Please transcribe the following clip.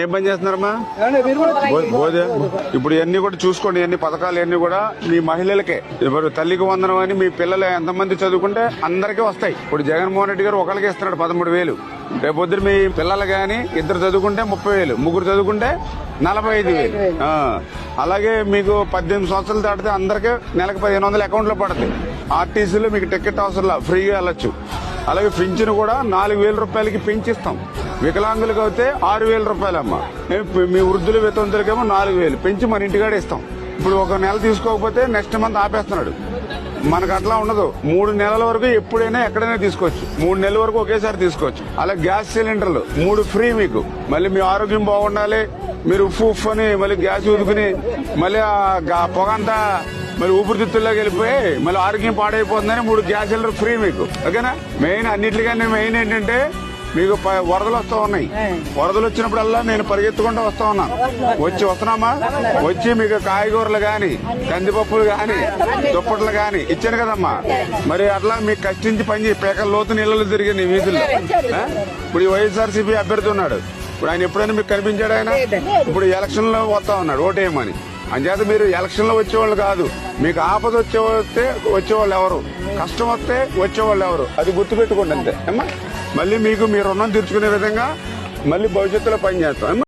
ఏం పని చేస్తున్నారమ్మా? ఇప్పుడు ఇవన్నీ కూడా చూసుకోండి, ఇవన్నీ పథకాలు ఇవన్నీ కూడా మీ మహిళలకే. ఇప్పుడు తల్లికి వందనం అని మీ పిల్లలు ఎంతమంది చదువుకుంటే అందరికీ వస్తాయి. ఇప్పుడు జగన్మోహన్ రెడ్డి గారు ఒకరికి ఇస్తున్నాడు 13,000. రేపొద్దు మీ పిల్లలు గాని ఇద్దరు చదువుకుంటే 30,000, ముగ్గురు చదువుకుంటే 45,000. అలాగే మీకు 18 సంవత్సరాలు దాటితే అందరికీ నెలకు 1,500 అకౌంట్ లో పడుతుంది. ఆర్టీసీలో మీకు టికెట్ అవసరం ఫ్రీగా వెళ్ళొచ్చు. అలాగే పింఛన్ కూడా 4,000 రూపాయలకి పెంచిస్తాం. వికలాంగులకు అయితే 6,000 రూపాయలమ్మా. మీ వృద్ధుల వితంతులకేమో 4,000 పెంచి మన ఇంటికాడే ఇస్తాం. ఇప్పుడు ఒక నెల తీసుకోకపోతే నెక్స్ట్ మంత్ ఆపేస్తున్నాడు. మనకు అట్లా ఉండదు. 3 నెలల వరకు ఎప్పుడైనా ఎక్కడైనా తీసుకోవచ్చు. 3 నెలల వరకు ఒకేసారి తీసుకోవచ్చు. అలా గ్యాస్ సిలిండర్లు 3 ఫ్రీ మీకు. మళ్ళీ మీ ఆరోగ్యం బాగుండాలి, మీరు ఉఫ్ అని మళ్ళీ గ్యాస్ ఊదుకుని మళ్ళీ ఆ పొగంతా మరి ఊపిరితిత్తుల్లోకి వెళ్ళిపోయి మళ్ళీ ఆరోగ్యం పాడైపోతుందని 3 గ్యాస్ సిలిండర్ ఫ్రీ మీకు. ఓకేనా? మెయిన్ అన్నిటికన్నా మెయిన్ ఏంటంటే మీకు వరదలు వస్తూ ఉన్నాయి. వరదలు వచ్చినప్పుడల్లా నేను పరిగెత్తుకుంటూ వస్తా ఉన్నాను. వస్తున్నామా? వచ్చి మీకు కాయగూరలు గాని, కందిపప్పులు గాని, దుప్పట్లు గాని ఇచ్చాను కదమ్మా. మరి అట్లా మీకు కష్టించి పని పేకల లోతు నీళ్ళలో తిరిగింది వీధుల్లో. ఇప్పుడు ఈ వైఎస్ఆర్సీపీ అభ్యర్థి ఉన్నాడు. ఇప్పుడు ఆయన ఎప్పుడైనా మీకు కనిపించాడు? ఆయన ఇప్పుడు ఎలక్షన్ లో వస్తా ఉన్నాడు ఓటేయమని. అంచేత మీరు ఎలక్షన్ లో వచ్చేవాళ్ళు కాదు. మీకు ఆపద వచ్చేవాళ్ళు ఎవరు, కష్టం వస్తే వచ్చేవాళ్ళు ఎవరు, అది గుర్తుపెట్టుకోండి అంతే. మళ్ళీ మీకు మీ రుణం తీర్చుకునే విధంగా మళ్ళీ భవిష్యత్తులో పనిచేస్తాం.